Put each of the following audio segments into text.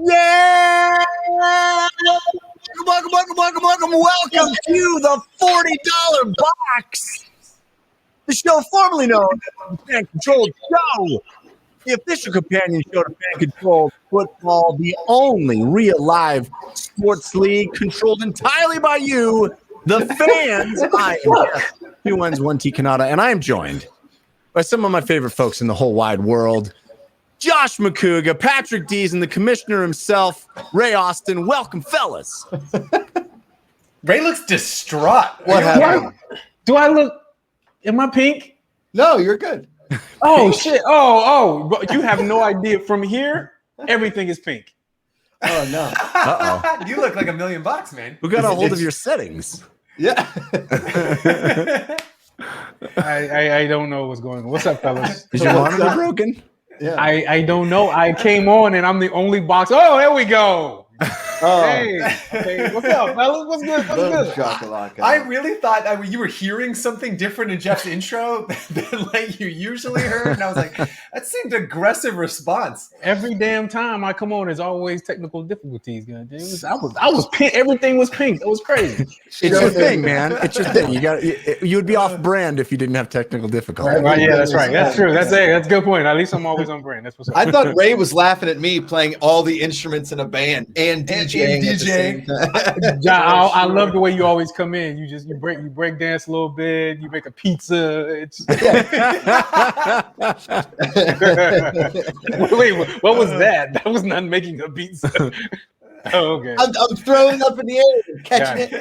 Yeah! Welcome to the $40 box. The show formerly known as the Fan Controlled Show. The official companion show to Fan Controlled Football, the only real live sports league controlled entirely by you, the fans. I am Jeff, 2 N's, 1T Cannata, and I am joined by some of my favorite folks in the whole wide world. Josh Macuga, Patrick Dees, and the commissioner himself, Ray Austin. Welcome, fellas. Ray looks distraught. What happened? Do I look? Am I pink? No, you're good. Oh shit! Oh! You have no idea. From here, everything is pink. Oh no! Uh-oh. You look like $1,000,000, man. Who got a hold of your settings? Yeah. I don't know what's going on. What's up, fellas? Is your monitor broken? Yeah. I don't know. I came on and I'm the only box. Oh, there we go. Oh. Hey, what's up, fellas? What's good? What's good? Chocolate. I really thought you were hearing something different in Jeff's intro than like you usually heard, and I was like, that seemed aggressive response. Every damn time I come on, there's always technical difficulties. I was pink. Everything was pink. It was crazy. It's your thing, man. It's your thing. You would be off brand if you didn't have technical difficulties. Right, yeah, that's right. That's true. That's a good point. At least I'm always on brand. That's what's up. I thought Ray was laughing at me playing all the instruments in a band and DJing. At the same time. John, I love the way you always come in. You break dance a little bit. You make a pizza. Wait, what was that? That was not making a pizza. Oh, okay. I'm throwing up in the air, catching it.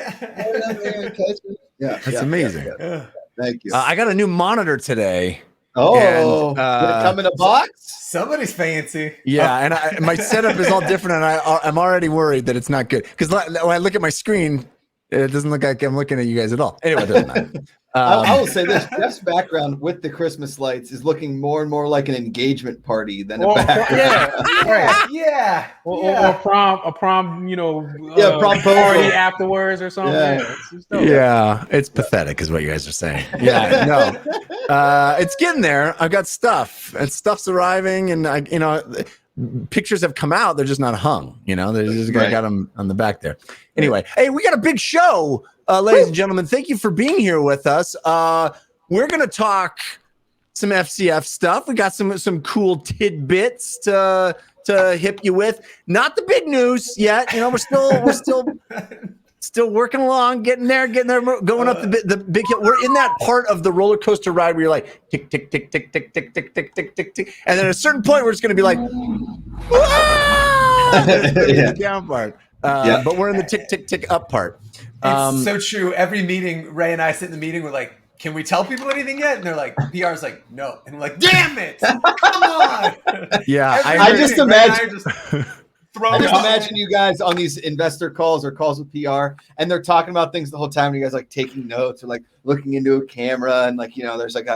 Yeah, That's amazing. Yeah. Thank you. I got a new monitor today. Oh, and, did it come in a box? Somebody's fancy. Yeah, and my setup is all different, and I'm already worried that it's not good. Because when I look at my screen, it doesn't look like I'm looking at you guys at all. Anyway, it doesn't matter. I will say this: Jeff's background with the Christmas lights is looking more and more like an engagement party than a background. Yeah. Or a prom, prom party afterwards or something. Yeah, it's pathetic, is what you guys are saying. Yeah, no, it's getting there. I've got stuff, and stuff's arriving, and pictures have come out. They're just not hung. They just got them on the back there. Anyway, hey, we got a big show. Ladies and gentlemen, thank you for being here with us. We're going to talk some FCF stuff. We got some cool tidbits to hip you with. Not the big news yet. We're still working along, getting there, going up the big hill. We're in that part of the roller coaster ride where you're like tick tick tick tick tick tick tick tick tick tick tick, and then at a certain point where it's going to be like, the down part. But we're in the tick tick tick up part. It's so true. Every meeting, Ray and I sit in the meeting, we're like, can we tell people anything yet? And they're like, PR's like, no. And we're like, damn it. Come on. Yeah. I just imagine you guys on these investor calls or calls with PR, and they're talking about things the whole time, and you guys like taking notes or like looking into a camera, and like, there's like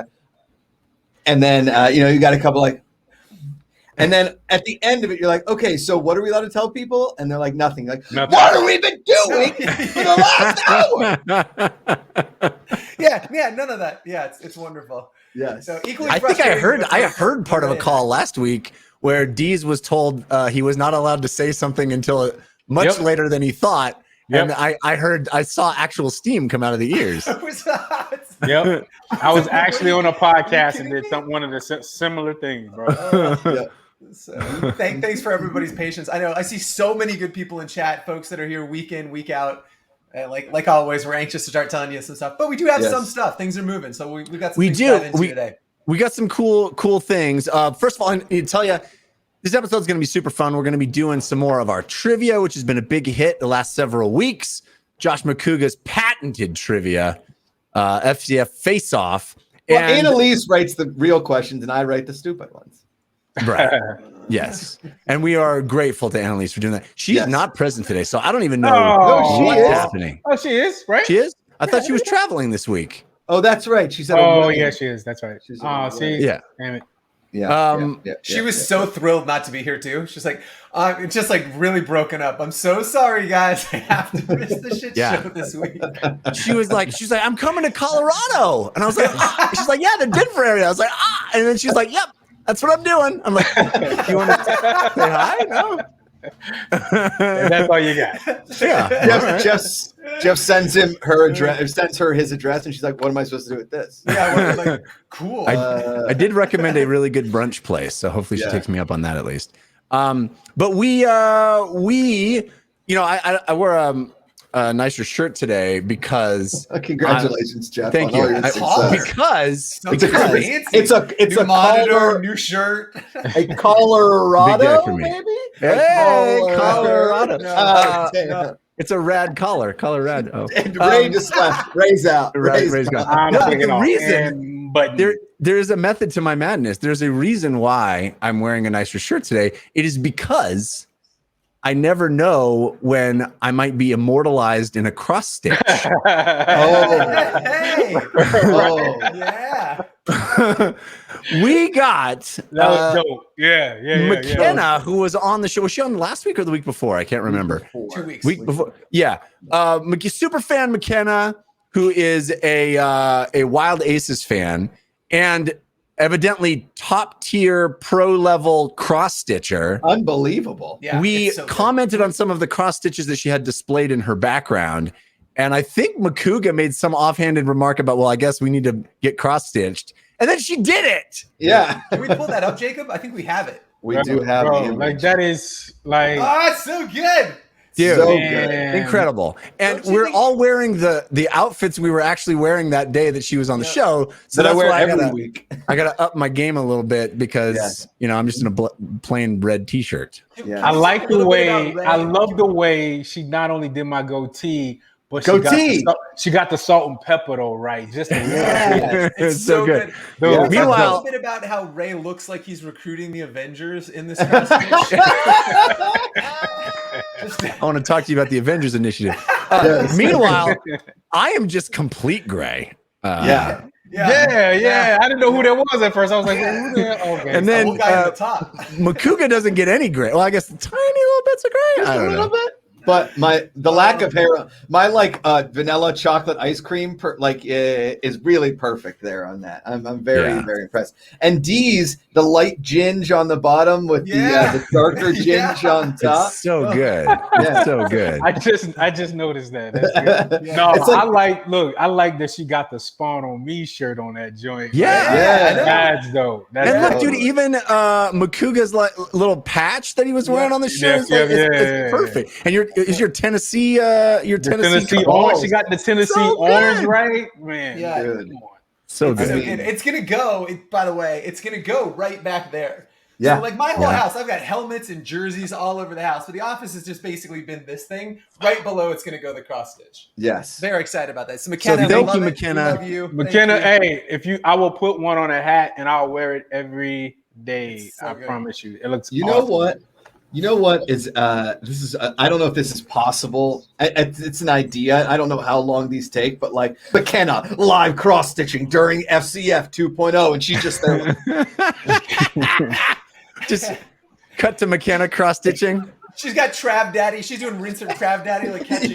and then, you got a couple like, and then at the end of it, you're like, okay, so what are we allowed to tell people? And they're like, nothing. Like, nothing. What have we been doing for the last hour? Yeah, none of that. Yeah, it's wonderful. Yeah. So equally I think I frustrating, heard part of a call last week where Dees was told he was not allowed to say something until much later than he thought. Yep. And I saw actual steam come out of the ears. Yep. I was actually on a podcast and did one of the similar things, bro. Yeah. So, thanks for everybody's patience. I know I see so many good people in chat, folks that are here week in, week out. Like always, we're anxious to start telling you some stuff, but we do have some stuff. Things are moving, so we got some things to dive into today. We got some cool things. First of all, I need to tell you, this episode is going to be super fun. We're going to be doing some more of our trivia, which has been a big hit the last several weeks. Josh Macuga's patented trivia, FCF face-off. Well, Annalise writes the real questions, and I write the stupid ones. Right. Yes. And we are grateful to Annalise for doing that. She's not present today, so I don't even know what's happening. Oh, she is, right? She is? I thought she was traveling this week. Oh, that's right. She said. Oh, yeah, she is. That's right. See, yeah. Damn it. Yeah. She was so thrilled not to be here too. She's like, it's just like really broken up. I'm so sorry, guys. I have to miss the shit show this week. She's like, I'm coming to Colorado, and I was like, she's like, yeah, the Denver area. I was like, and then she's like, yep, that's what I'm doing. I'm like, you want to say hi? No. And that's all you got. Yeah. Jeff sends him her address, or sends her his address, and she's like, "What am I supposed to do with this?" Yeah, like, cool. I did recommend a really good brunch place, so hopefully she takes me up on that at least. But we, you know, I wore a nicer shirt today because congratulations, Jeff. Thank you. Because it's new a monitor, new shirt, a Colorado, for me. maybe. Hey, Colorado. No. It's a rad collar. Colorado. Oh. And Ray just left. Ray's out. Ray's gone. I'm No, but taking the off. reason But there is a method to my madness. There's a reason why I'm wearing a nicer shirt today. It is because I never know when I might be immortalized in a cross stitch. Hey. Yeah. We got that was dope. Yeah. Makenna, who was on the show. Was she on last week or the week before? I can't remember. 2 weeks. Week before. Yeah. Super fan Makenna, who is a Wild Aces fan and evidently top tier pro level cross stitcher. Unbelievable. Yeah, We it's so commented on some of the cross stitches that she had displayed in her background. And I think Macuga made some offhanded remark about, well, I guess we need to get cross stitched. And then she did it. Yeah. Can we pull that up, Jacob? I think we have it. We do have bro, the image. like that is like Oh, it's so good. Dude, So man. incredible. And Don't you we're think- all wearing the outfits we were actually wearing that day that she was on the show. So that I that's wear why every week. I gotta up my game a little bit because you know I'm just in a plain red t-shirt. Yeah. I like A the little bit way about I Ray. love the way she not only did my goatee, but Goatee. she got the salt and pepper though right. Just a little bit. Yeah. It's so good. Dude, Yeah. Talk a Meanwhile- little bit about how Ray looks like he's recruiting the Avengers in this cross stitch. I want to talk to you about the Avengers Initiative. Yes. Meanwhile, I am just complete gray. Yeah. Yeah. I didn't know who that was at first. I was like, who the hell? Okay. And The then old guy at the top. Macuga doesn't get any gray. Well, I guess tiny little bits of gray. I A don't little know. bit. But the lack of hair, my vanilla chocolate ice cream is really perfect there on that. I'm very very impressed. And Dees, the light ginge on the bottom with the darker ginge on top. It's so good. Yeah. It's so good. I just noticed that. That's good. No, It's like- I like that she got the Spawn on Me shirt on that joint. Yeah. That's dope. That's And look, dope. dude, even Macuga's little patch that he was wearing on the shirt is it's perfect. And is your Tennessee Tennessee balls. orange. She got the Tennessee So orange, good. right? Man, Yeah. Dude. come on. so It's good. so good. It's gonna go. By the way, it's gonna go right back there. Yeah. So like my whole Yeah. house, I've got helmets and jerseys all over the house. But the office has just basically been this thing. Right below, it's gonna go the cross stitch. Yes. Very excited about that. So So McKenna, thank love you, it. McKenna. We love you. Thank McKenna, you. I will put one on a hat and I'll wear it every day. It's so I good. promise you. It looks. You awesome. know what? You know what is this is I don't know if this is possible. It's an idea. I don't know how long these take, but like McKenna live cross stitching during FCF 2.0, and she's just there. Just cut to McKenna cross stitching. She's got Trav Daddy. She's doing rinse and Trav Daddy like catching.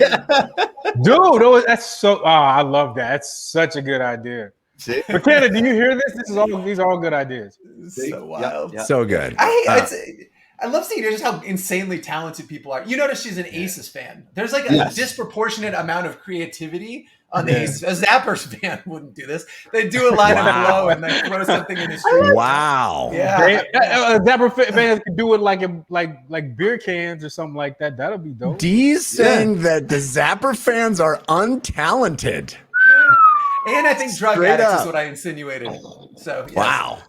Dude, that's so. I love that. That's such a good idea. See? McKenna, do you hear this? These are all good ideas. It's so wild. Yeah. So good. I love seeing just how insanely talented people are. You notice she's an Aces fan. There's like a Yes. disproportionate amount of creativity on the Aces. A Zappers fan wouldn't do this. They do a line of blow and then throw something in the street. Wow. Yeah. Dapper fans could do it like beer cans or something like that. That'll be dope. Dees saying that the Zapper fans are untalented. And I think drug Straight addicts up. is what I insinuated. So yes. Wow.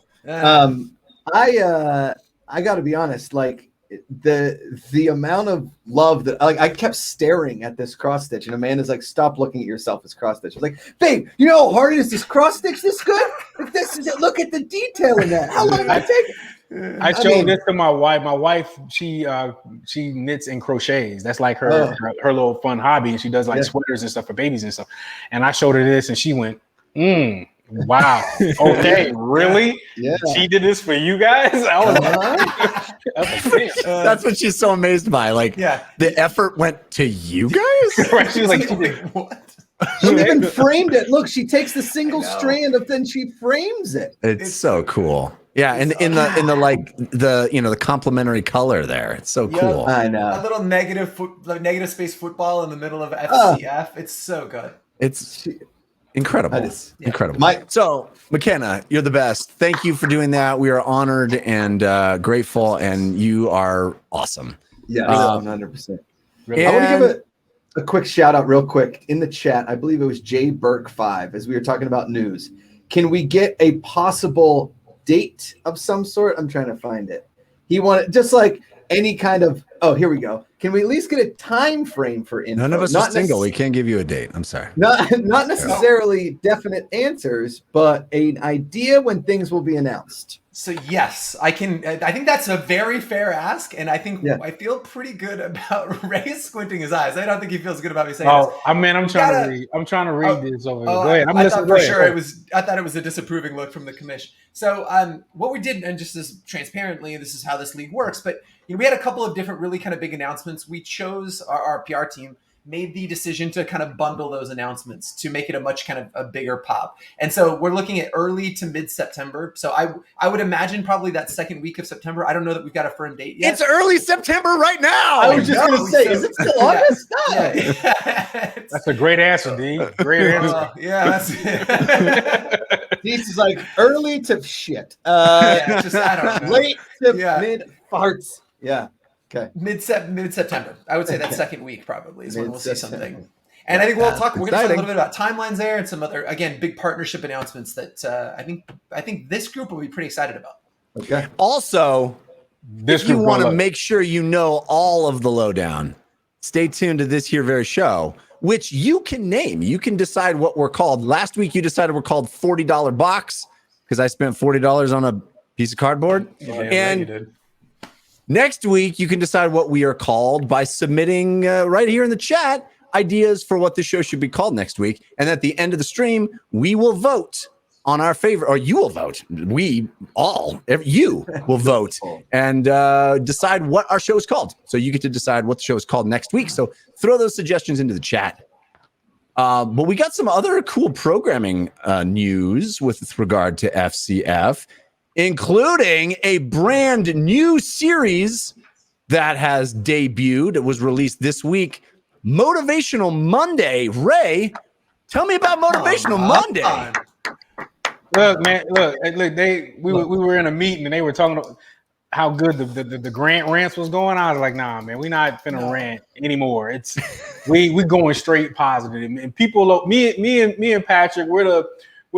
I got to be honest. Like the amount of love that I kept staring at this cross stitch, and Amanda's like, "Stop looking at yourself as cross stitch." I was like, "Babe, you know how hard it is this cross stitch this good? Like, this is it. Look at the detail in that. How long did it take?" I showed this to my wife. My wife, she knits and crochets. That's like her little fun hobby, and she does like sweaters and stuff for babies and stuff. And I showed her this, and she went, wow, okay, really? Yeah. She did this for you guys? I was like, damn. That's what she's so amazed by. Like, the effort went to you guys? Right, she was like, what? She even framed it. Look, she takes the single strand of, then she frames it. It's so cool. Yeah, and in the like the complementary color there. It's so cool. I know. A little negative space football in the middle of FCF. It's so good. It's incredible. Incredible. Mike. So, Makenna, you're the best. Thank you for doing that. We are honored and grateful, and you are awesome. Yeah, 100%. And I want to give a quick shout out real quick in the chat. I believe it was Jay Burke 5 as we were talking about news. Can we get a possible date of some sort? I'm trying to find it. He wanted just like any kind of, oh, here we go. Can we at least get a time frame for info? None of us are single. We can't give you a date. I'm sorry. Not necessarily definite answers, but an idea when things will be announced. So yes, I can. I think that's a very fair ask, and I think I feel pretty good about Ray squinting his eyes. I don't think he feels good about me saying this. I mean, I'm trying to read. I'm trying to read this over here. Go ahead. I thought for sure it was. I thought it was a disapproving look from the commish. So what we did, and just as transparently, this is how this league works. But we had a couple of different, really kind of big announcements. We chose our PR team made the decision to kind of bundle those announcements to make it a much kind of a bigger pop. And so we're looking at early to mid-September. So I would imagine probably that second week of September. I don't know that we've got a firm date yet. It's early September right now. I was just going to say, is it still August? Yeah. That's a great answer, D. Great answer. Dees is like early to shit. I don't know. Late to mid farts. Yeah. Okay. Mid-September. I would say that second week probably is when we'll see something. And I think we're going to talk a little bit about timelines there and some other, again, big partnership announcements that I think this group will be pretty excited about. Okay. Also, if you want to make sure you know all of the lowdown, stay tuned to this here very show, which you can name. You can decide what we're called. Last week, you decided we're called $40 Box because I spent $40 on a piece of cardboard. And you did. Next week, you can decide what we are called by submitting right here in the chat ideas for what the show should be called next week. And at the end of the stream, we will vote on our favorite, or you will vote. You will vote and decide what our show is called. So you get to decide what the show is called next week. So throw those suggestions into the chat. But we got some other cool programming news with regard to FCF, including a brand new series that has debuted. It was released this week, Motivational Monday. Ray, tell me about Motivational Monday. Look, man, look. We were in a meeting and they were talking about how good the grant rants was going. I was like, nah, man, we're not finna rant anymore. It's we going straight positive. And people, me and Patrick, we're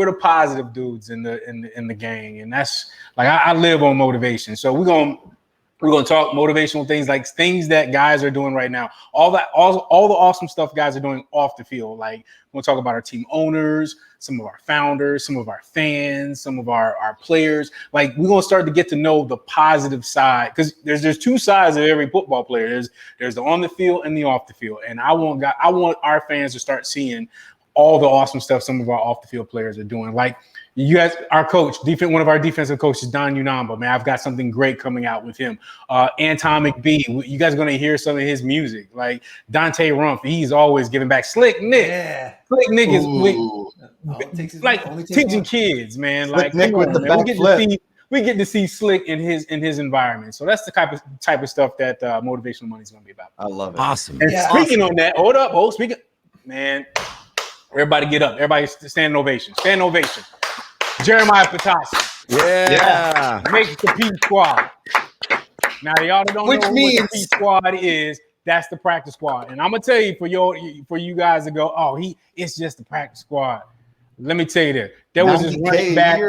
the positive dudes in the gang, and that's like I live on motivation. So we're gonna talk motivational things, like things that guys are doing right now. All the awesome stuff guys are doing off the field. Like we'll talk about our team owners, some of our founders, some of our fans, some of our players. Like we're gonna start to get to know the positive side, because there's two sides of every football player. There's the on the field and the off the field, and I want our fans to start seeing all the awesome stuff some of our off the field players are doing. Like you guys, our coach, one of our defensive coaches, Don Unamba, man, I've got something great coming out with him. Atomic B, you guys are going to hear some of his music. Like Dante Rumpf, he's always giving back. Slick Nick. Yeah. Slick Nick is teaching kids, man. Like Nick with the backflip. We get to see Slick in his environment. So that's the type of stuff that Motivational Monday is going to be about. I love it. Awesome. And speaking on that, man, everybody get up. Everybody stand ovation. Stand ovation. Jeremiah Patasi. Yeah. Make the P squad. Now, y'all don't know what the P squad is. That's the practice squad. And I'm going to tell you for you guys to go, it's just the practice squad. Let me tell you this. There was this running back.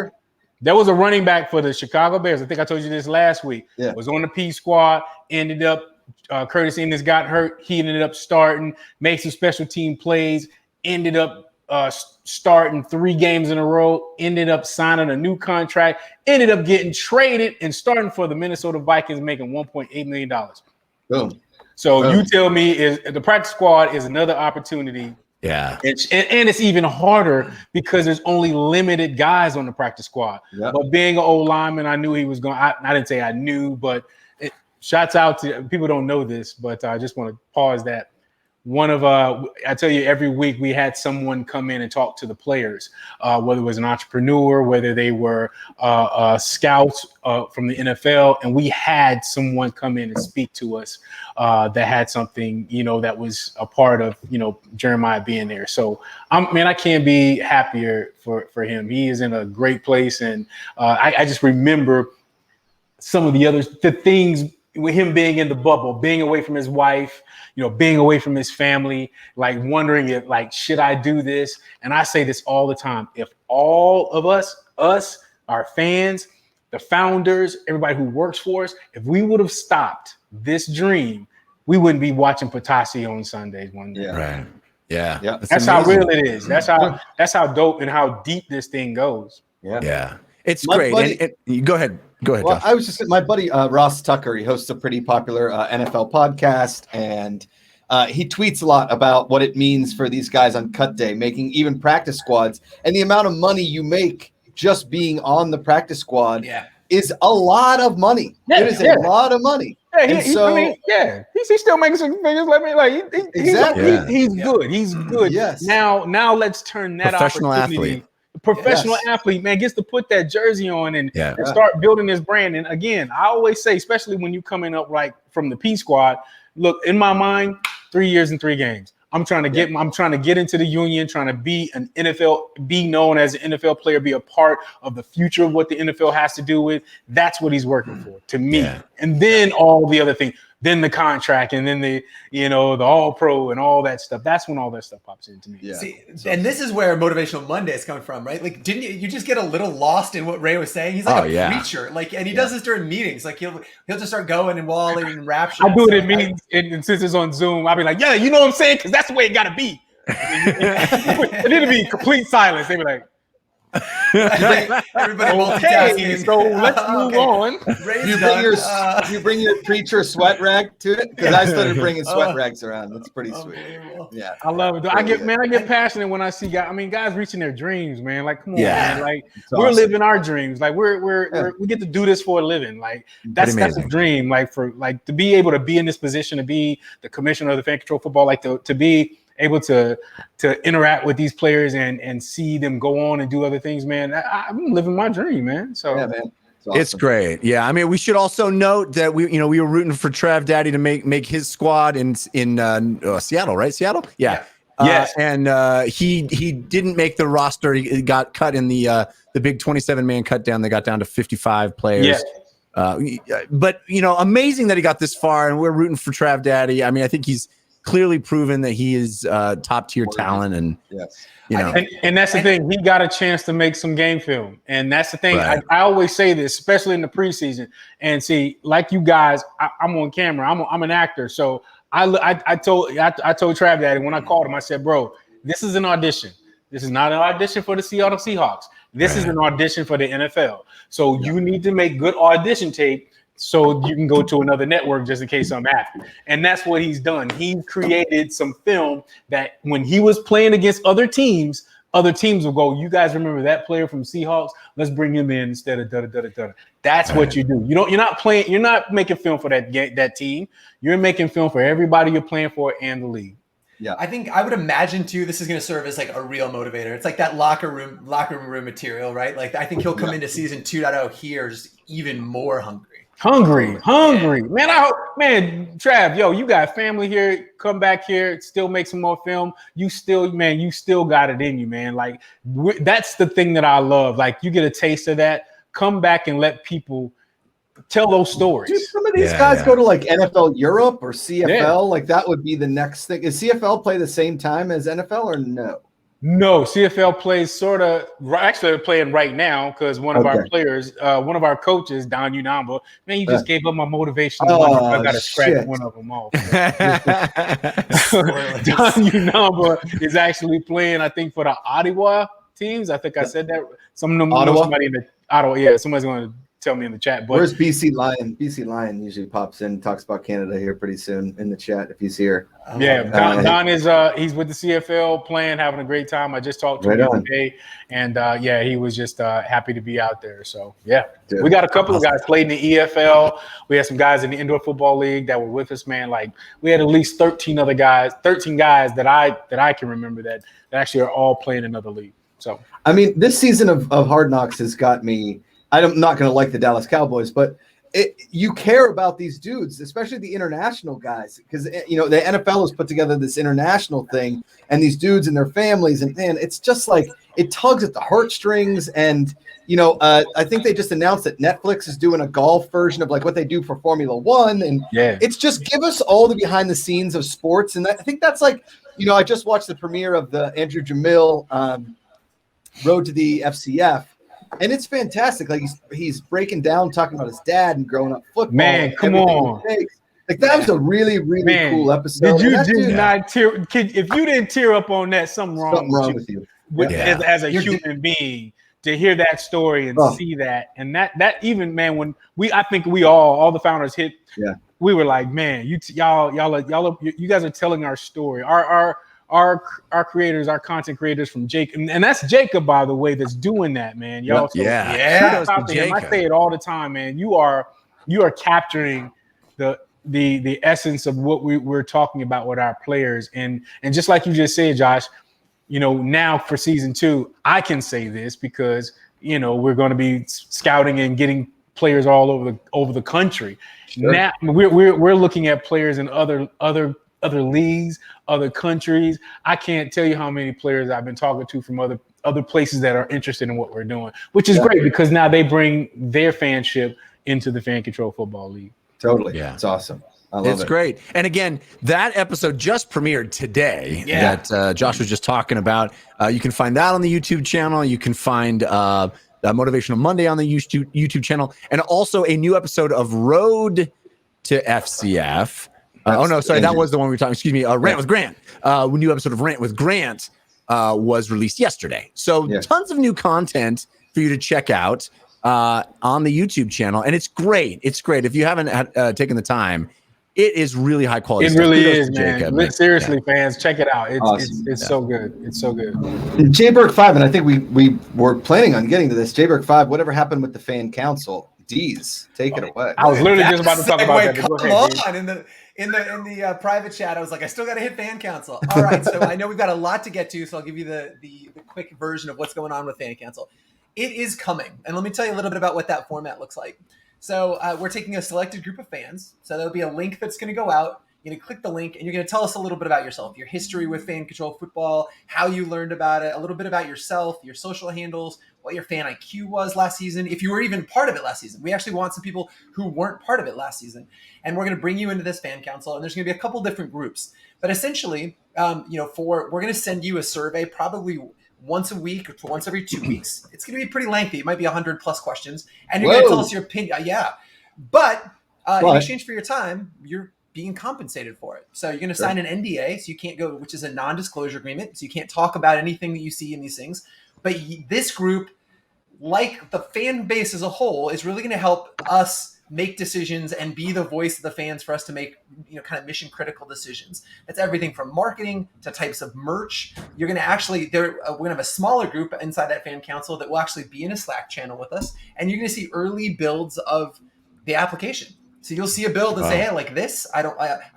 There was a running back for the Chicago Bears. I think I told you this last week. Yeah. Was on the P squad, ended up Curtis Ennis got hurt. He ended up starting, made some special team plays, ended up starting 3 games in a row, ended up signing a new contract, ended up getting traded and starting for the Minnesota Vikings, making $1.8 million. Boom. So you tell me, is the practice squad is another opportunity. Yeah. And it's even harder because there's only limited guys on the practice squad. Yep. But being an old lineman, I knew he was going. I didn't say I knew, but shouts out to people don't know this, but I just want to pause that. one of I tell you, every week we had someone come in and talk to the players, whether it was an entrepreneur, whether they were scouts from the NFL, and we had someone come in and speak to us that had something, that was a part of, Jeremiah being there. So I can't be happier for him. He is in a great place, and I just remember some of the things with him being in the bubble, being away from his wife, being away from his family, like wondering if, like, should I do this? And I say this all the time. If all of us, our fans, the founders, everybody who works for us, if we would have stopped this dream, we wouldn't be watching Patasi on Sundays one day. Yeah. Right. Yeah. That's how real it is. That's how dope and how deep this thing goes. Yeah. It's great. Buddy, and go ahead. Well, Josh. I was just my buddy Ross Tucker. He hosts a pretty popular NFL podcast, and he tweets a lot about what it means for these guys on cut day, making even practice squads, and the amount of money you make just being on the practice squad is a lot of money. It is a lot of money. Yeah, he's still making some figures. He's good. He's good. Yes. Now let's turn that professional opportunity. athlete. Professional athlete, man, gets to put that jersey on and start building his brand. And again, I always say, especially when you're coming up like from the P squad, look, in my mind, 3 years and 3 games. I'm trying to get into the union, trying to be an NFL, be known as an NFL player, be a part of the future of what the NFL has to do with. That's what he's working for, to me. Yeah. And then all the other things, then the contract, and then the all pro and all that stuff. That's when all that stuff pops into me. Yeah. See, and this is where Motivational Monday is coming from, right? Like, didn't you just get a little lost in what Ray was saying? He's like a preacher, and he does this during meetings. Like he'll just start going and walling and rapture. I do it in meetings, and since it's on Zoom, I'll be like, yeah, you know what I'm saying? Because that's the way it got to be. It need to be complete silence. They be like, everybody multitasking. So let's move on. You bring your preacher sweat rag to it, because I started bringing sweat rags around. That's pretty sweet. Yeah, I love it. I get passionate when I see guys reaching their dreams, man. Like, come on, man. Like, we're living our dreams. Like, we get to do this for a living. Like, that's a dream. Like, to be able to be in this position, to be the commissioner of the Fan Control Football, like to be able to interact with these players and see them go on and do other things, man. I'm living my dream, man. So yeah, man. Awesome. It's great. Yeah, I mean, we should also note that we were rooting for Trav Daddy to make his squad in Seattle, right? Seattle, yeah. Yes. And he didn't make the roster. He got cut in the big 27-man cut down. They got down to 55 players. Yeah. But amazing that he got this far, and we're rooting for Trav Daddy. I mean, I think he's clearly proven that he is top tier talent, and and that's the thing. He got a chance to make some game film, and that's the thing. Right. I always say this, especially in the preseason. And see, like you guys, I'm on camera. I'm an actor, so I told Trav Daddy when I called him, I said, bro, this is an audition. This is not an audition for the Seattle Seahawks. This is an audition for the NFL. So you need to make good audition tape so you can go to another network just in case I'm happy. And that's what he's done. He created some film that when he was playing against other teams will go, you guys remember that player from Seahawks? Let's bring him in instead of da-da-da-da-da. That's what you do. You're not making film for that team. You're making film for everybody you're playing for and the league. Yeah, I think I would imagine too. This is going to serve as like a real motivator. It's like that locker room material, right? Like I think he'll come into season 2.0 here just even more hungry. Man. Trav, you got family here. Come back here, still make some more film. You still got it in you, man. Like that's the thing that I love. Like you get a taste of that. Come back and let people tell those stories. Dude, some of these guys go to like NFL Europe or CFL. Yeah. Like that would be the next thing. Is CFL play the same time as NFL or no? No, CFL plays actually they're playing right now because one of our players, one of our coaches, Don Unamba, man, you just gave up my motivation. I got to scratch one of them off. Don Unamba is actually playing, I think, for the Ottawa teams. I think I said that. Somebody in the Ottawa, somebody's going to tell me in the chat. But where's BC Lion? BC Lion usually pops in, talks about Canada here pretty soon in the chat if he's here. Yeah, Don is he's with the CFL playing, having a great time. I just talked to him today, and he was just happy to be out there. So we got a couple of guys played in the EFL. We had some guys in the Indoor Football League that were with us, man. Like we had at least 13 guys that I can remember that actually are all playing another league. So I mean, this season of Hard Knocks has got me. I'm not going to like the Dallas Cowboys, but you care about these dudes, especially the international guys, because the NFL has put together this international thing, and these dudes and their families, and man, it's just like it tugs at the heartstrings. And I think they just announced that Netflix is doing a golf version of like what they do for Formula One, and it's just give us all the behind the scenes of sports. And I think that's like, I just watched the premiere of the Andrew Jamil Road to the FCF. And it's fantastic. Like he's breaking down, talking about his dad and growing up football. Man, come on! Like that was a really, really cool episode. Did you not tear? If you didn't tear up on that, something wrong with you. As a human being, to hear that story and see that, and that even, man, when I think we all the founders hit. Yeah. We were like, man, you guys are telling our story. Our creators, our content creators from Jake, and that's Jacob, by the way, that's doing that, man. Y'all, Kudos to Jacob. I say it all the time, man. You are capturing the essence of what we're talking about with our players, and just like you just said, Josh, now for season 2, I can say this because we're going to be scouting and getting players all over the country. Sure. Now we're looking at players in other leagues, other countries. I can't tell you how many players I've been talking to from other places that are interested in what we're doing, which is great because now they bring their fanship into the Fan Control Football League. Totally. Yeah. It's awesome. I love it. It's great. And again, that episode just premiered today that Josh was just talking about. You can find that on the YouTube channel. You can find Motivational Monday on the YouTube channel, and also a new episode of Road to FCF. That was the one we were talking. Excuse me, Rant with Grant. A new episode of Rant with Grant was released yesterday. So tons of new content for you to check out on the YouTube channel, and it's great. It's great. If you haven't taken the time, it is really high quality. It really is, man. Jacob. Seriously, fans, check it out. It's so good. It's so good. Jayberg 5, and I think we were planning on getting to this. Jayberg 5, whatever happened with the fan council? Dees, take it away. I was literally just about to talk about that. Come on, in the private chat, I was like, I still got to hit fan council. All right, so I know we've got a lot to get to, so I'll give you the quick version of what's going on with fan council. It is coming, and let me tell you a little bit about what that format looks like. So we're taking a selected group of fans. So there'll be a link that's going to go out. You're going to click the link, and you're going to tell us a little bit about yourself, your history with Fan Control Football, how you learned about it, a little bit about yourself, your social handles, what your fan IQ was last season, if you were even part of it last season. We actually want some people who weren't part of it last season. And we're going to bring you into this fan council, and there's going to be a couple different groups. But essentially, we're going to send you a survey probably once a week or once every 2 weeks. It's going to be pretty lengthy. It might be 100+ questions. And you're going to tell us your opinion. But in exchange for your time, you're being compensated for it. So you're going to sign an NDA, so you can't go, which is a non-disclosure agreement. So you can't talk about anything that you see in these things. But this group, like the fan base as a whole, is really going to help us make decisions and be the voice of the fans for us to make, kind of mission critical decisions. That's everything from marketing to types of merch. You're going to actually, we're going to have a smaller group inside that fan council that will actually be in a Slack channel with us. And you're going to see early builds of the application. So you'll see a build and say, hey, I like this. I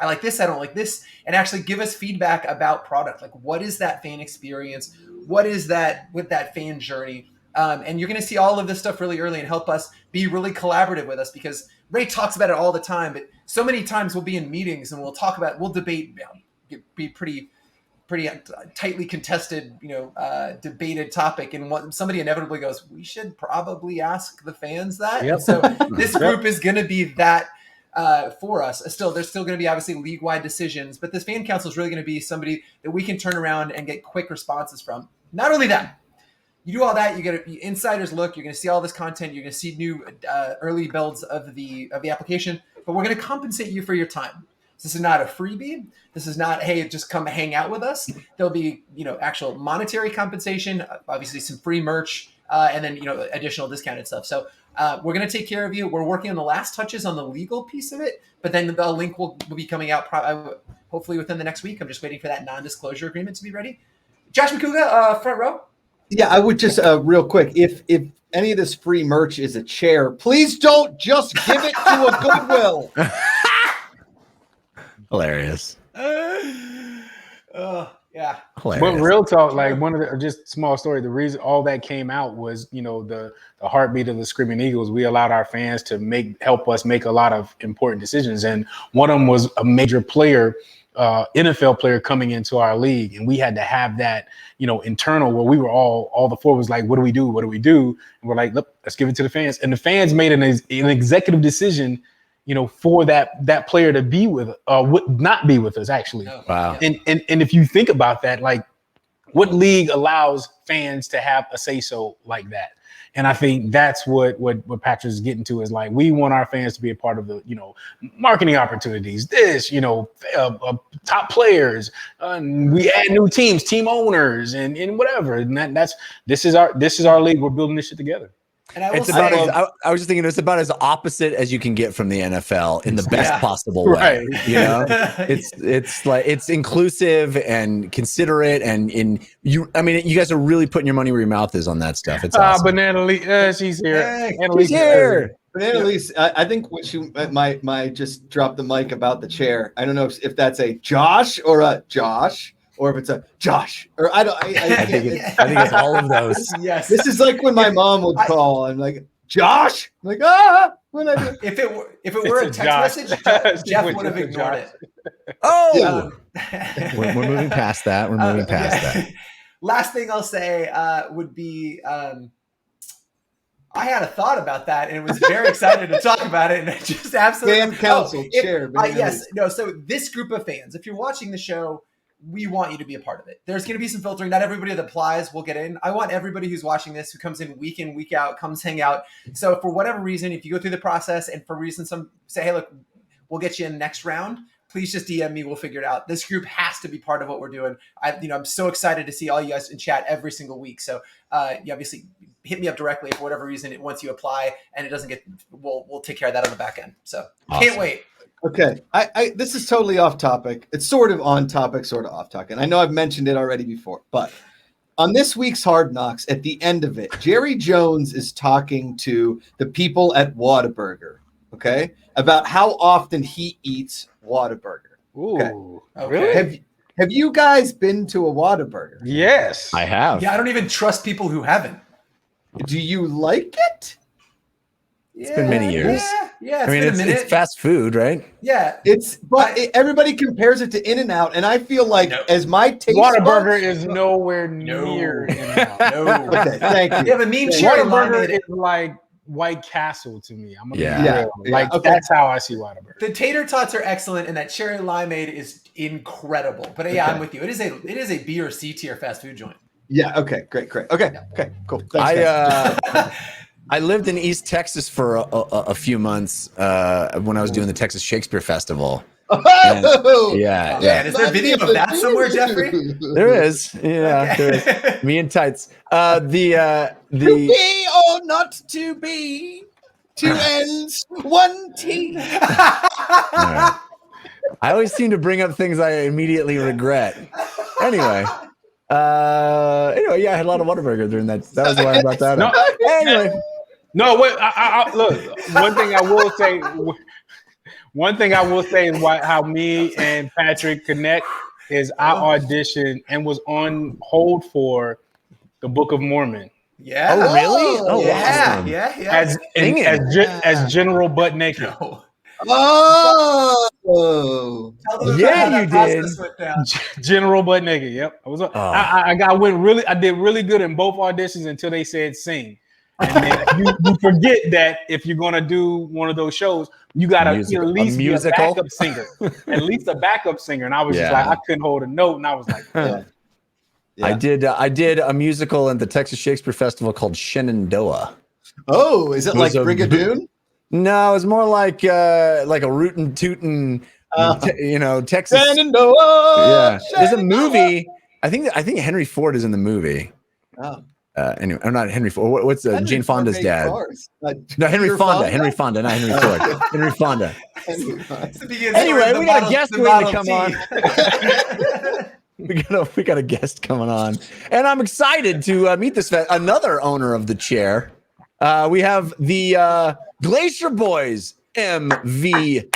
like this. I don't like this. And actually give us feedback about product. Like, what is that fan experience? What is that with that fan journey? And you're going to see all of this stuff really early and help us be really collaborative with us, because Ray talks about it all the time. But so many times we'll be in meetings and we'll debate, be pretty tightly contested, debated topic. And somebody inevitably goes, we should probably ask the fans that. Yep. So this group is going to be that for us. There's still going to be obviously league-wide decisions, but this fan council is really going to be somebody that we can turn around and get quick responses from. Not only that, you do all that, you get an insider's look. You're going to see all this content. You're going to see new early builds of the application, but we're going to compensate you for your time. This is not a freebie. This is not, hey, just come hang out with us. There'll be, actual monetary compensation, obviously some free merch, and then additional discounted stuff. So we're going to take care of you. We're working on the last touches on the legal piece of it, but then the link will be coming out hopefully within the next week. I'm just waiting for that non-disclosure agreement to be ready. Josh Macuga, front row. Yeah, I would just real quick, if any of this free merch is a chair, please don't just give it to a Goodwill. Hilarious. Yeah. Hilarious. But real talk, like one of the just small story. The reason all that came out was, the heartbeat of the Screaming Eagles. We allowed our fans to help us make a lot of important decisions, and one of them was a major player, NFL player coming into our league, and we had to have that, internal where we were all the four was like, what do we do? What do we do? And we're like, look, let's give it to the fans, and the fans made an executive decision, for that player to be with, not be with us actually. Oh, Wow. yeah. And if you think about that, like, what league allows fans to have a say so like that? And I think that's what Patrick's getting to is like, we want our fans to be a part of the, marketing opportunities, top players, we add new teams, team owners, and whatever. And this is our league. We're building this shit together. And I will It's say, about I was just thinking it's about as opposite as you can get from the NFL in the best possible way. Right. It's like it's inclusive and considerate, and you guys are really putting your money where your mouth is on that stuff. It's awesome. Banana Lee, she's here. She's here. Banana Elise, I think what she might just drop the mic about the chair. I don't know if that's a Josh or a Josh, or if it's a Josh, or I think it's all of those. yes. This is like when my mom would call. I'm like, Josh. I'm like, when I do. If it were a It's text Josh. message, Jeff would have It's a ignored Josh. it. Oh, we're moving past that. We're moving past that. Last thing I'll say would be I had a thought about that and was very excited to talk about it, and I just absolutely Fan council chair. So this group of fans, if you're watching the show, we want you to be a part of it. There's going to be some filtering. Not everybody that applies will get in. I want everybody who's watching this, who comes in, week out, comes hang out. So for whatever reason, if you go through the process and for reason some say, hey, look, we'll get you in next round, please just DM me. We'll figure it out. This group has to be part of what we're doing. I'm so excited to see all you guys in chat every single week. So you obviously hit me up directly if for whatever reason, once you apply and it doesn't get, we'll take care of that on the back end. So Awesome. Can't wait. Okay, this is totally off topic. It's sort of on topic, sort of off topic. And I know I've mentioned it already before, but on this week's Hard Knocks, at the end of it, Jerry Jones is talking to the people at Whataburger, okay, about how often he eats Whataburger. Ooh, Okay. really? Have you guys been to a Whataburger? Yes, I have. Yeah, I don't even trust people who haven't. Do you like it? It's been many years. Yeah, I mean, been a minute. it's fast food, right? Yeah. Everybody compares it to In-N-Out, and I feel like as my taste Whataburger is nowhere near. No. Okay, thank you. You have a mean cherry Whataburger limeade. is like White Castle to me. I'm gonna Yeah. be Yeah. real. Yeah. Like Okay. that's how I see Whataburger. The tater tots are excellent, and that cherry limeade is incredible. But yeah, I'm with you. It is a B or C tier fast food joint. Yeah. Okay. Great. Okay. Cool. Thanks, guys. I lived in East Texas for a few months when I was doing the Texas Shakespeare Festival. Yeah. Man, is there a video of that somewhere, Jeffrey? There is. Yeah, Okay. there is. Me in tights. To be or not to be, two N's, one T. All right. I always seem to bring up things I immediately regret. Anyway, yeah, I had a lot of Whataburger during that. That was why I brought that up. Anyway. No, wait. I look. One thing I will say is how me and Patrick connect is I auditioned and was on hold for the Book of Mormon. Yeah. Oh, really? Oh, yeah. awesome. Yeah. As General Butt Naked. No. Oh. Tell them Yeah, about how you that did. process went down. General Butt Naked. Yep. I was. I did really good in both auditions until they said sing. And then you forget that if you're gonna do one of those shows, you gotta at least be a backup singer, at least a backup singer. And I was just like, I couldn't hold a note, and I was like, Yeah. I did a musical at the Texas Shakespeare Festival called Shenandoah. Oh, is it like was a- Brigadoon? No, it was more like a rootin' tootin', Texas. Shenandoah. Yeah, there's a movie. I think Henry Ford is in the movie. Oh. Anyway, I'm not Henry Ford. What's Jane Fonda's dad? No, Henry Peter Fonda. Henry Fonda, not Henry Ford. Henry Fonda. Anyway, we got a guest waiting to come on. We got a guest coming on, and I'm excited to meet this another owner of the chair. We have the Glacier Boys MVF.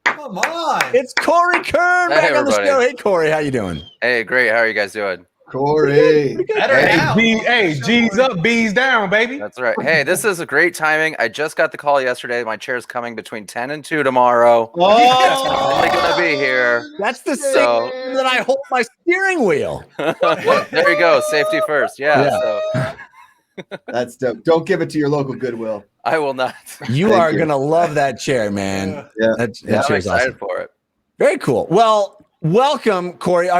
Come on, it's Corey Kern back on the show. Hey, Corey, how you doing? Hey, great. How are you guys doing? Corey. Better now. G's up, B's down, baby. That's right. Hey, this is a great timing. I just got the call yesterday. My chair's coming between 10 and 2 tomorrow. Oh, I'm only going to be here. That's the same that I hold my steering wheel. There you go. Safety first. Yeah. So. That's dope. Don't give it to your local Goodwill. I will not. You are going to love that chair, man. Yeah. That I'm chair's excited awesome. for it. Very cool. Well, welcome, Corey.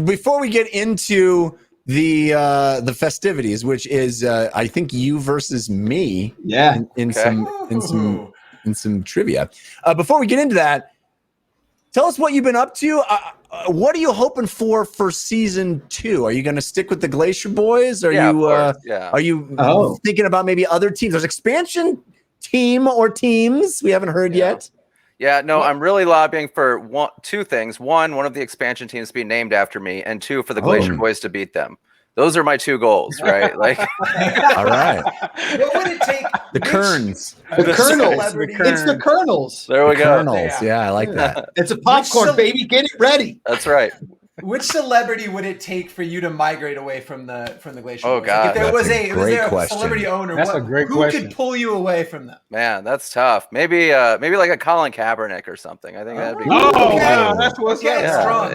Before we get into the festivities, which is I think you versus me, in some trivia. Before we get into that, tell us what you've been up to. What are you hoping for season 2? Are you going to stick with the Glacier Boys? Are you thinking about maybe other teams? There's expansion team or teams we haven't heard yet. Yeah, no, I'm really lobbying for two things. One of the expansion teams being named after me, and 2, for the Glacier Boys to beat them. Those are my 2 goals, right? Like, all right. What would it take? The Kerns. The Colonels. It's the Colonels. There we go. Colonels. Yeah, I like that. It's a popcorn, baby. Get it ready. That's right. Which celebrity would it take for you to migrate away from the Glacier Boys? God, if there was a celebrity owner, that's a great question. Who could pull you away from them? Man, that's tough. Maybe like a Colin Kaepernick or something. I think that'd be Oh, cool. wow, that's what's up. Strong.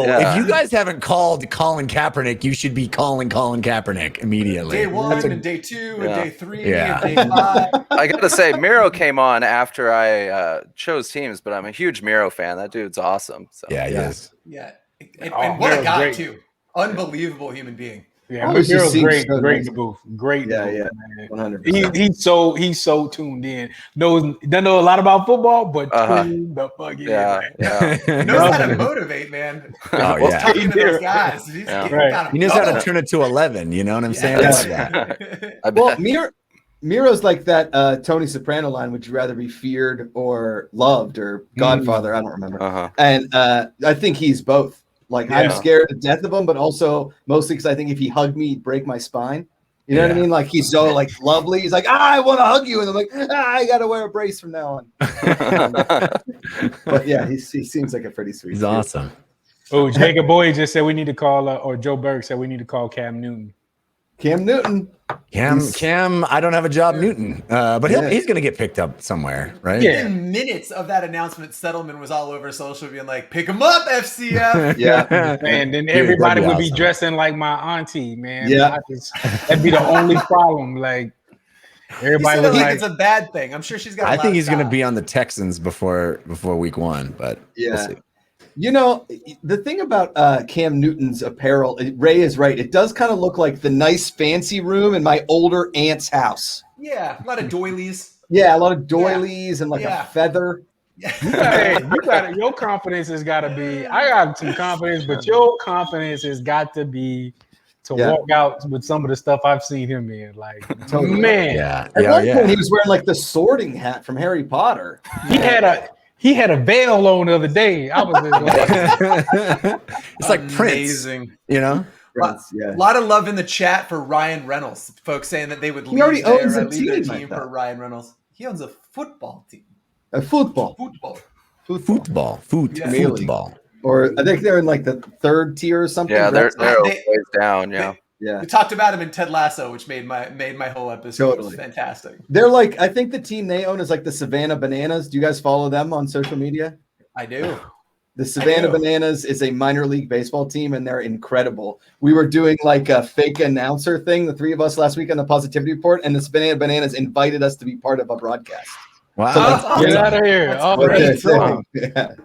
If you guys haven't called Colin Kaepernick, you should be calling Colin Kaepernick immediately. Day 1 and day 2 and day 3 Yeah. and day 5. I gotta say, Miro came on after I chose teams, but I'm a huge Miro fan. That dude's awesome. So. Yeah, he is. Yeah. And what a guy, too. Unbelievable human being. Yeah, Miro's great so in nice. the booth. Great. Yeah, in the yeah. booth, 100%. He's so tuned in. Doesn't know a lot about football, but tuned the fuck in. Yeah. Knows how to motivate, man. Oh, yeah. Talking to those guys. He's He knows how to turn it to 11. You know what I'm saying? I love that. Well, Miro's like that Tony Soprano line, would you rather be feared or loved, or Godfather? I don't remember. And I think he's both. Like, I'm scared to death of him, but also mostly because I think if he hugged me, he'd break my spine. You know what I mean? Like, he's so like lovely. He's like, I want to hug you. And I'm like, I got to wear a brace from now on. But yeah, he seems like a pretty sweet He's dude. awesome. Oh, Jacob Boyd just said we need to call, or Joe Berg said we need to call Cam Newton. Cam Newton. Cam, I don't have a job, Newton. But he's going to get picked up somewhere, right? Yeah. Within minutes of that announcement, Settleman was all over social being like, pick him up, FCF. Yeah. And then everybody would be dressing like my auntie, man. Yeah. That'd be the only problem. Like, everybody was like, it's a bad thing. I'm sure she's got I think he's going to be on the Texans before week 1, but we'll see. You know, the thing about Cam Newton's apparel, Ray is right. It does kind of look like the nice fancy room in my older aunt's house. Yeah, a lot of doilies. Yeah, a lot of doilies and like a feather. Your confidence has got to be. I got some confidence, but your confidence has got to be to walk out with some of the stuff I've seen him in. Like, man, At one point, he was wearing like the sorting hat from Harry Potter. He had a veil on the other day. I was just like, it's like amazing. Prince, you know. A lot of love in the chat for Ryan Reynolds. Folks saying that they would leave their team for Ryan Reynolds. He owns a football team. Football. Or I think they're in like the 3rd tier or something. Yeah, they're ways down. Yeah. Yeah. We talked about him in Ted Lasso, which made my whole episode fantastic. They're like, I think the team they own is like the Savannah Bananas. Do you guys follow them on social media? I do. The Savannah Bananas is a minor league baseball team, and they're incredible. We were doing like a fake announcer thing, the 3 of us last week on the Positivity Report, and the Savannah Bananas invited us to be part of a broadcast. Wow. Get out of here.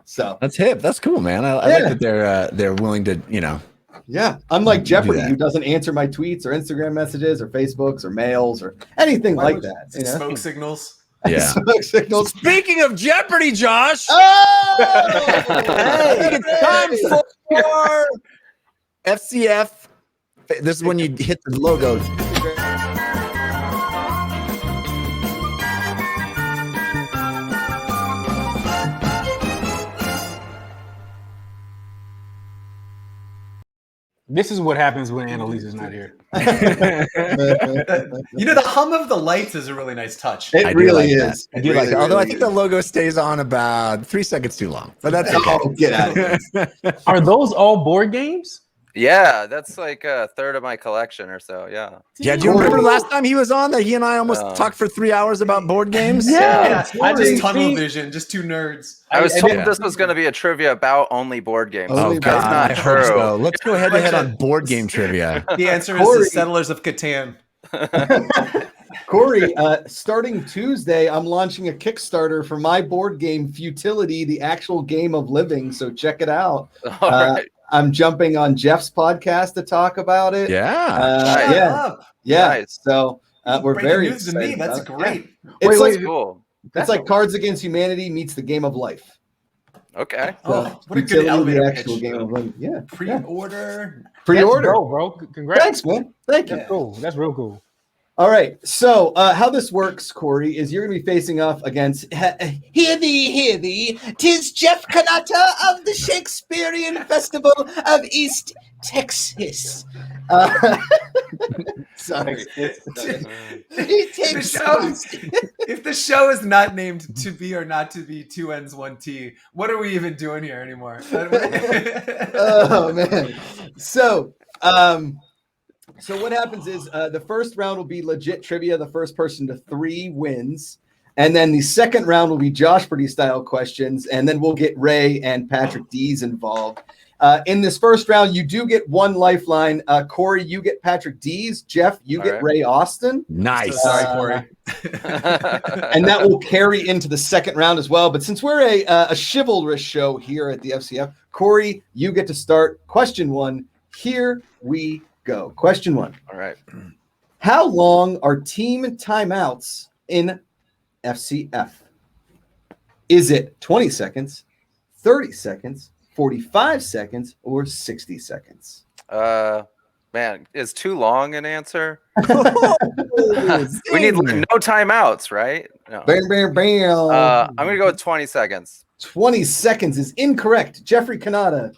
So that's hip. That's cool, man. I like that they're willing to, you know. Yeah, unlike Jeopardy, who doesn't answer my tweets or Instagram messages or Facebooks or mails or anything like that. You know? Smoke signals. Yeah. Smoke signals. Speaking of Jeopardy, Josh. Oh! Hey, it's time for FCF This is when you hit the logo. This is what happens when Annalisa's not here. The hum of the lights is a really nice touch. It really like is. I do like it. Although I think the logo stays on about 3 seconds too long. But that's okay. Oh, get out of here. Are those all board games? Yeah, that's like a third of my collection or so. Yeah. Yeah, do you remember last time he was on that he and I almost talked for 3 hours about board games? Yeah, I Corey, just tunnel see? vision, just two nerds. I was told this was going to be a trivia about only board games. Only That's board not I hope true. so. Let's go head to head on board game trivia. The answer Corey. is the Settlers of Catan. Corey, starting Tuesday, I'm launching a Kickstarter for my board game Futility, the actual game of living. So check it out. All right. I'm jumping on Jeff's podcast to talk about it. Yeah. Yeah. Nice. So we're Breaking very news to me. excited That's about it. great. Yeah. It's like Cool. it's like Cards Against Humanity meets the game of life. Okay. Oh, what a good Futility, elevator the pitch. actual game of life. Yeah. Pre-order. Pre-order. Let's go, bro. Congrats. Thanks, man. Thank you. That's cool. That's real cool. All right. So how this works, Corey, is you're going to be facing off against hear thee, 'tis Jeff Cannata of the Shakespearean Festival of East Texas. Sorry. If the show is not named To Be or Not to Be, 2 N's, 1 T, what are we even doing here anymore? Oh, man. So what happens is the first round will be legit trivia. The first person to 3 wins. And then the second round will be Josh Purdy style questions. And then we'll get Ray and Patrick Dees involved. In this first round, you do get 1 lifeline. Corey, you get Patrick Dees. Jeff, you get right. Ray Austin. Nice. Sorry, Corey. And that will carry into the second round as well. But since we're a chivalrous show here at the FCF, Corey, you get to start. Question 1. Here we go. Question 1. All right. How long are team timeouts in FCF? Is it 20 seconds, 30 seconds, 45 seconds, or 60 seconds? Man, is too long an answer? Oh, We need no timeouts, right? No. bam, bam, bam. I'm gonna go with 20 seconds. 20 seconds is incorrect. Jeffrey Cannata.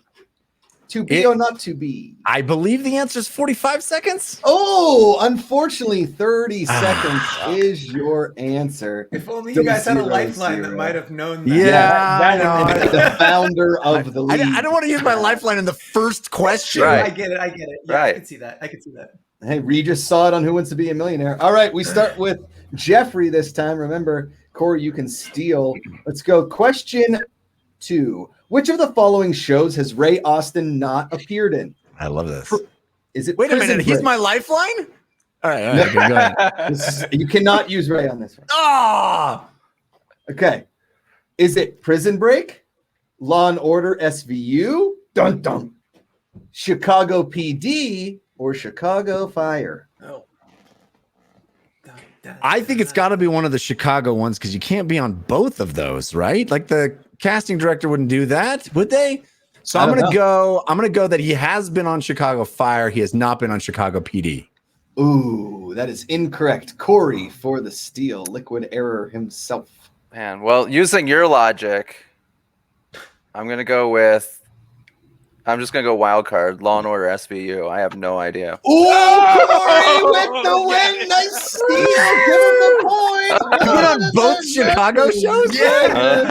To be or not to be? I believe the answer is 45 seconds. Oh, unfortunately, 30 seconds is your answer. If only you guys had a 0-0. lifeline that might have known that. Yeah, I know. The founder of the league. I don't want to use my lifeline in the first question. Right. I get it. Yeah, Right. I can see that. Hey, Regis saw it on Who Wants to Be a Millionaire. All right, we start with Jeffrey this time. Remember, Corey, you can steal. Let's go. Question 2. Which of the following shows has Ray Austin not appeared in? I love this. Is it Wait a Prison minute. He's Break? my lifeline? All right. Okay, go ahead. You cannot use Ray on this one. Oh, Okay. Is it Prison Break? Law and Order SVU? Dun dun. Chicago PD or Chicago Fire? Oh. I think it's got to be one of the Chicago ones because you can't be on both of those, right? Like the casting director wouldn't do that, would they? So I'm gonna go that he has been on Chicago Fire. He has not been on Chicago PD. Ooh, that is incorrect. Corey for the steal. Liquid Error himself. Man, well, using your logic, I'm just gonna go wild card. Law and Order SVU. I have no idea. Ooh, Corey with the win. Nice steal. Give him the point. You been on both Chicago shows? Yeah.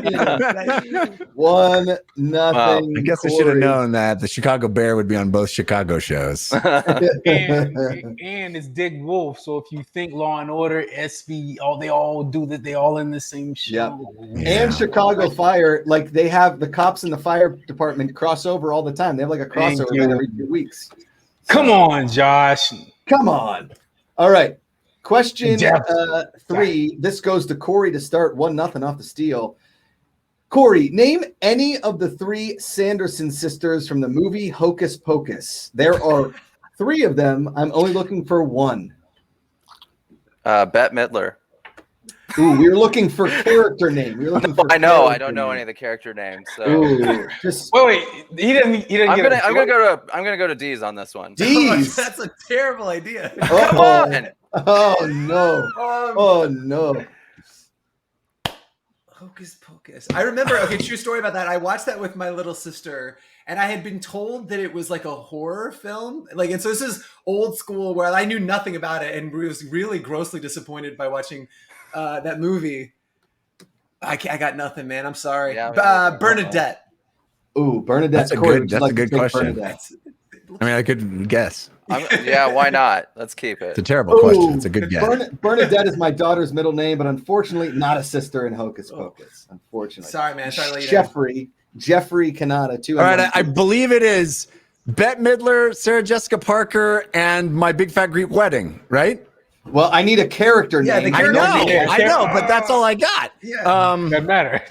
1-0. I guess I should have known that the Chicago Bear would be on both Chicago shows. And it's Dick Wolf. So if you think Law and Order, SV, they all do that. They all in the same show. Yeah. And Chicago Fire, like they have the cops in the fire department cross over all the time. They have like a crossover event every 2 weeks. Come on, Josh. Come on. All right. Question 3. This goes to Corey to start 1-0 off the steal. Corey, name any of the 3 Sanderson sisters from the movie Hocus Pocus. There are 3 of them. I'm only looking for 1. Bette Midler. Ooh, we were looking for character name. We were looking for I know. I character don't know name. any of the character names. So Ooh, just Wait, he didn't. I'm gonna go to Dees on this one. Dees. That's a terrible idea. Come on. Oh no. Oh no. Hocus Pocus. I remember, okay, true story about that. I watched that with my little sister, and I had been told that it was like a horror film. Like, and so this is old school where I knew nothing about it and was really grossly disappointed by watching that movie. I got nothing, man. I'm sorry. Yeah, Bernadette. Ooh, Bernadette. That's a good question. I mean, I could guess. Yeah, why not? Let's keep it. It's a terrible question. It's a good guess. Bernadette is my daughter's middle name, but unfortunately not a sister in Hocus Pocus. Unfortunately. Sorry, man. Sorry to let you down. Jeffrey Cannata, too. All right, I believe it is Bette Midler, Sarah Jessica Parker, and My Big Fat Greek Wedding, right? Well, I need a character Yeah, name. the I character know, but that's all I got. Yeah. Doesn't matter.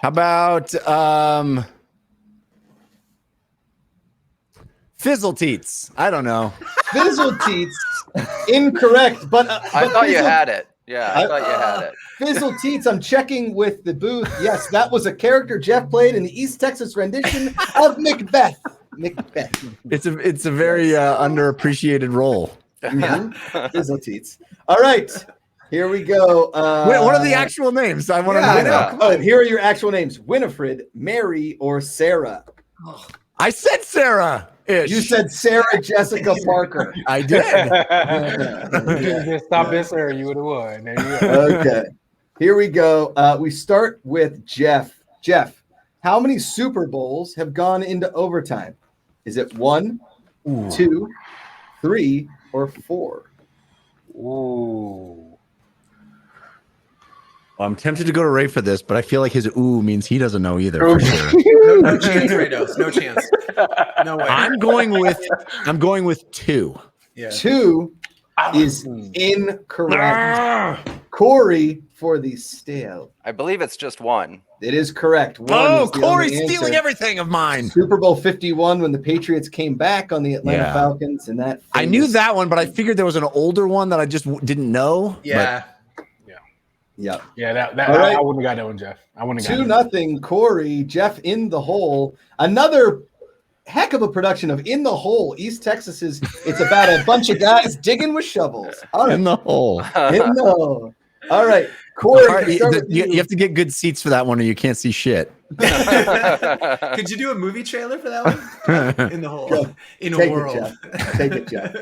How about Fizzleteats? I don't know. Fizzleteats, incorrect. But I thought you had it. Yeah, I thought you had it. Fizzleteats, I'm checking with the booth. Yes, that was a character Jeff played in the East Texas rendition of Macbeth. Macbeth. It's a very underappreciated role. Fizzleteats. All right, here we go. Wait, what are the actual names? I want to know. I know. Oh, here are your actual names: Winifred, Mary, or Sarah. I said Sarah. You said Sarah Jessica Parker. I did. Just stop this, or you would have won. There you go. Okay, here we go. We start with Jeff. Jeff, how many Super Bowls have gone into overtime? Is it 1, 2, 3, or 4? Ooh. Well, I'm tempted to go to Ray for this, but I feel like his ooh means he doesn't know either. For sure. No chance, Rados. No chance. No way. I'm going with 2. Yeah. 2 is incorrect. Corey for the stale. I believe it's just 1. It is correct. 1 Oh, is the Corey's only stealing answer. everything of mine. Super Bowl 51 when the Patriots came back on the Atlanta Yeah. Falcons, and that I knew that one, but I figured there was an older one that I just didn't know. Yeah. Yeah. Yeah, that All right. I wouldn't have got that one, Jeff. I wouldn't have got 2-0, Corey. Jeff in the hole. Another heck of a production of In the Hole. East Texas it's about a bunch of guys digging with shovels. All right. In the hole. In the hole. All right. Corey, You have to get good seats for that one, or you can't see shit. Could you do a movie trailer for that one? In the hole. Go. In a Take world. it, Jeff. Take it, Jeff.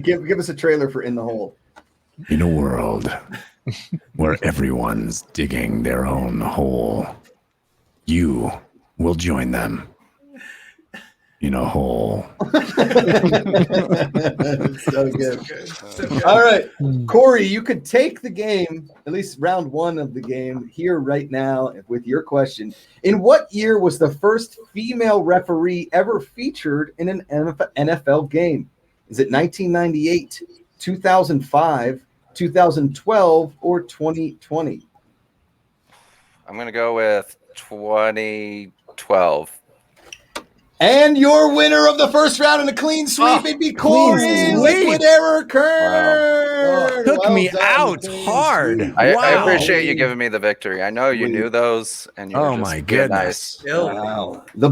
Give us a trailer for In the Hole. In a world where everyone's digging their own hole, you will join them in a hole. So good. All right, Corey, you could take the game, at least round 1 of the game, here right now with your question. In what year was the first female referee ever featured in an NFL game? Is it 1998, 2005, 2012, or 2020? I'm gonna go with 2012. And your winner of the first round in a clean sweep, it'd be Corey. clean sweep. Liquid Error Kern. Took Well me done, out clean hard. sweep. I Wow. appreciate you giving me the victory. I know you knew those, and you were Oh just my being goodness. nice. Wow. The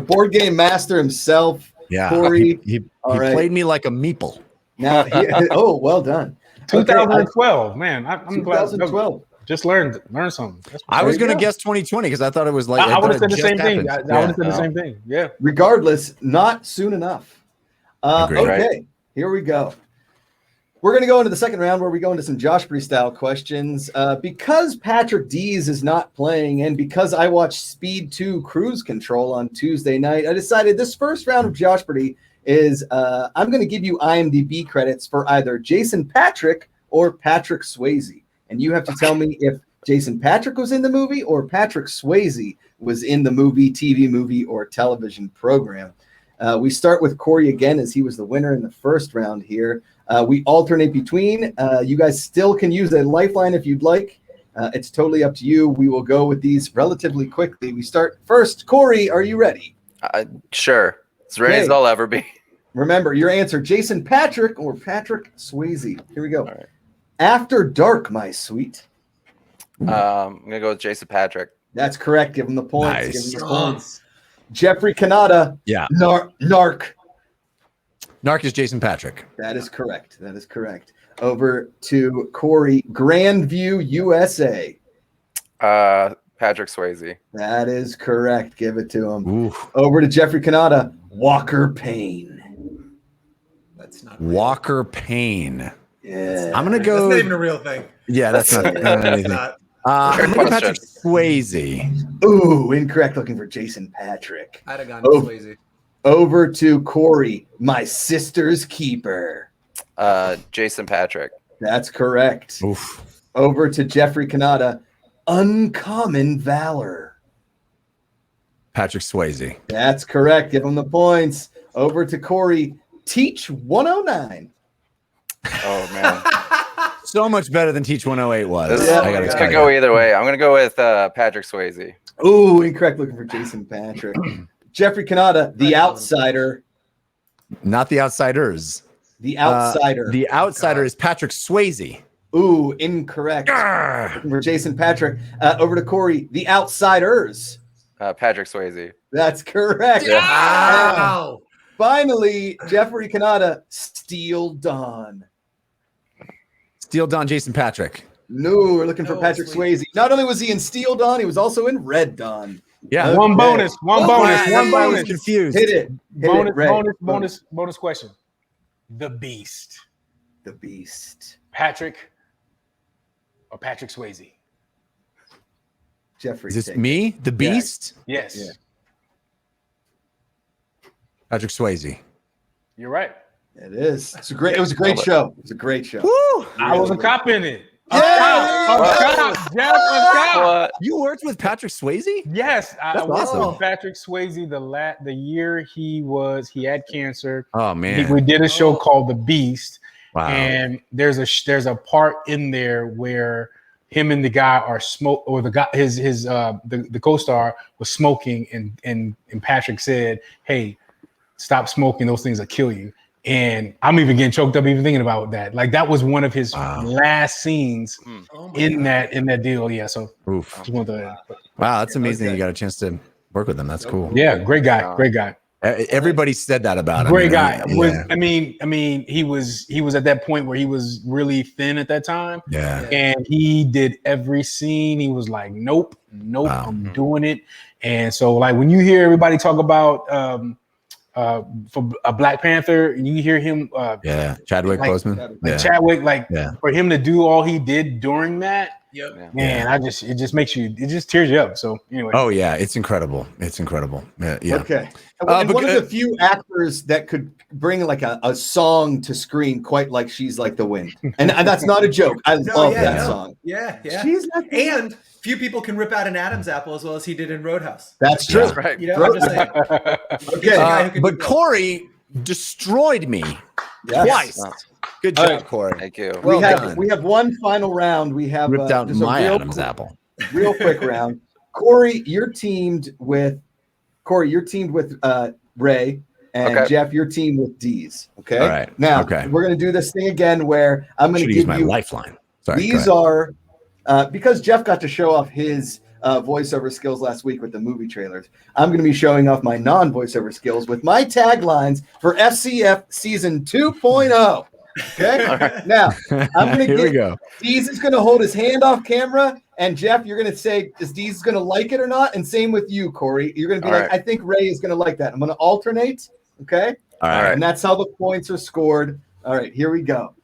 board game master himself. Yeah. Corey. He All right. played me like a meeple. Now, well done. 2012, man. I'm glad. 2012. Just learn something. I was There going you to go. guess 2020 because I thought it was like I would have said the just same thing. I happened. would have said the no. same thing. Yeah. Regardless, not soon enough. Agreed. Okay, here we go. We're going to go into the second round where we go into some Josh Bree style questions. Because Patrick Dees is not playing and because I watched Speed 2 Cruise Control on Tuesday night, I decided this first round of Josh Bree is I'm going to give you IMDb credits for either Jason Patrick or Patrick Swayze. And you have to tell me if Jason Patrick was in the movie or Patrick Swayze was in the movie, TV movie, or television program. We start with Corey again as he was the winner in the first round here. We alternate between. You guys still can use a lifeline if you'd like. It's totally up to you. We will go with these relatively quickly. We start first. Corey, are you ready? Sure. As ready as Okay. I'll ever be. Remember, your answer, Jason Patrick or Patrick Swayze. Here we go. All right. After Dark, my sweet. I'm gonna go with Jason Patrick. That's correct. Give him the points. Nice. Give him the points. Jeffrey Cannata. Yeah. Narc. Narc is Jason Patrick. That is correct. That is correct. Over to Corey. Grandview, USA. Patrick Swayze. That is correct. Give it to him. Oof. Over to Jeffrey Cannata. Walker Payne. That's not Walker Payne. Yeah. I'm gonna go. That's not even a real thing. Yeah, that's not anything. Not. I'm Good gonna go Patrick Swayze. Ooh, incorrect. Looking for Jason Patrick. I'd have gone Oh. Swayze. Over to Corey. My sister's keeper. Jason Patrick. That's correct. Oof. Over to Jeffrey Cannata. Uncommon valor. Patrick Swayze. That's correct. Give him the points. Over to Corey. Teach 109. Oh man, So much better than Teach 108 was. this, I gotta this tell could you. go either way. I'm gonna go with Patrick Swayze. Ooh, incorrect. Looking for Jason Patrick. Jeffrey Cannata. The outsider. Not the Outsiders. The outsider. The Outsider is Patrick Swayze. Ooh, incorrect. Looking for Jason Patrick. Over to Corey. The outsiders. Patrick Swayze. That's correct. Wow. Finally, Jeffrey Cannata. Steel Dawn. Steel Dawn, Jason Patrick. No, we're looking for Oh, Patrick sweet. Swayze. Not only was he in Steel Dawn, he was also in Red Dawn. Yeah. Okay. One bonus. One bonus. That's One why I was bonus. confused. Hit it. Hit Bonus. it, Ray. Bonus question. The Beast. The Beast. Patrick or Patrick Swayze? Jeffrey. Is this take it. me, the Beast? Yes. Yeah. Patrick Swayze. You're right. It is. It was a great show. It was a great show. Woo! I was a cop in it. Yeah! Jeff, a cop. What? You worked with Patrick Swayze? Yes, I That's worked awesome. with Patrick Swayze the year he had cancer. Oh man. We did a show called The Beast, Wow. and there's a part in there where him and the guy are the co-star was smoking, and Patrick said, "Hey, stop smoking. Those things will kill you." And I'm even getting choked up even thinking about that. Like that was one of his last scenes Oh my in God. that deal. Yeah. So Oof. just wanted to- Wow, that's amazing. Okay. You got a chance to work with him. That's cool. yeah, great guy. Great guy. Everybody said that about him. Great guy. Yeah. I mean, he was at that point where he was really thin at that time, Yeah. and he did every scene. He was like, "Nope, Wow. I'm doing it." And so, like when you hear everybody talk about for a Black Panther, and you hear him, Yeah. Chadwick like- Boseman. like Chadwick, like Yeah. for him to do all he did during that, Yep. Yeah. man, it just tears you up. So anyway, Oh yeah, it's incredible. It's incredible. Yeah. Okay. And but one of good- the few actors that could bring like a song to screen quite like She's Like the Wind. And that's not a joke. I love that song. Yeah, yeah. She's like the wind. And few people can rip out an Adam's apple as well as he did in Roadhouse. That's true. Yeah. Right. You know, I'm just saying. Okay. guy who can But do both. Corey destroyed me Yes. twice. Good All job, right. Corey. Thank you. Well done. We have one final round. We have Ripped out just a my real Adam's quick- apple. real quick round. Corey, you're teamed with Ray, and Okay. Jeff, you're teamed with Dees. Okay. All right. Now Okay. we're gonna do this thing again where I'm gonna Should give use my you lifeline. Sorry. these are because Jeff got to show off his voiceover skills last week with the movie trailers. I'm going to be showing off my non-voiceover skills with my taglines for FCF season 2.0. Okay. Now I'm going to Here we go. Dees is going to hold his hand off camera, and Jeff, you're going to say, is Dees going to like it or not? And same with you, Corey. You're going to be All like, right. I think Ray is going to like that. I'm going to alternate. Okay. All right. And that's how the points are scored. All right, here we go.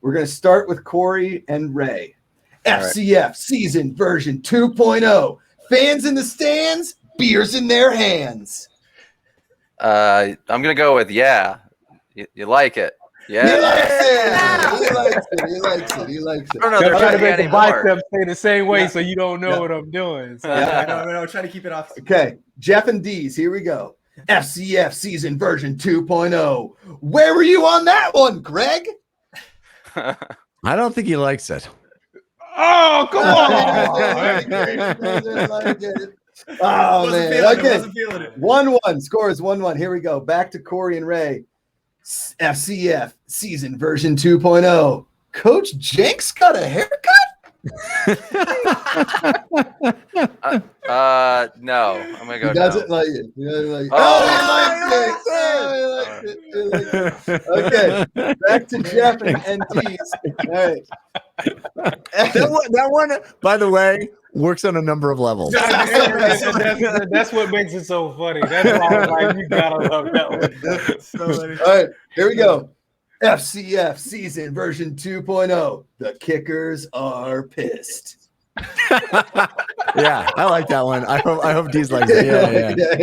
We're going to start with Corey and Ray. All right. FCF season version 2.0. Fans in the stands, beers in their hands. I'm gonna go with yeah. You like it? Yeah. He likes it. He likes it. He likes it. He likes I don't it. know. They're trying to trying make the anymore. bicep stay the same way, Yeah. so you don't know Yeah. what I'm doing. So. I know. Try to keep it off. Okay, Jeff and Dees, here we go. FCF season version 2.0. Where were you on that one, Greg? I don't think he likes it. Oh, come on! Oh, Wasn't man. feeling it, Okay. wasn't feeling it. 1-1. Score is 1-1. Here we go. Back to Corey and Ray. FCF season version 2.0. Coach Jenks got a haircut? No, I'm gonna go. He doesn't no. like it. He doesn't like it. Oh, He liked it. Okay, back to Jeff and Dees. All right. That one, by the way, works on a number of levels. That's what makes it so funny. That's why I was like, you gotta love that one. So funny. All right, here we go. FCF season version 2.0. The kickers are pissed. Yeah, I like that one. I hope Dees likes it. Yeah.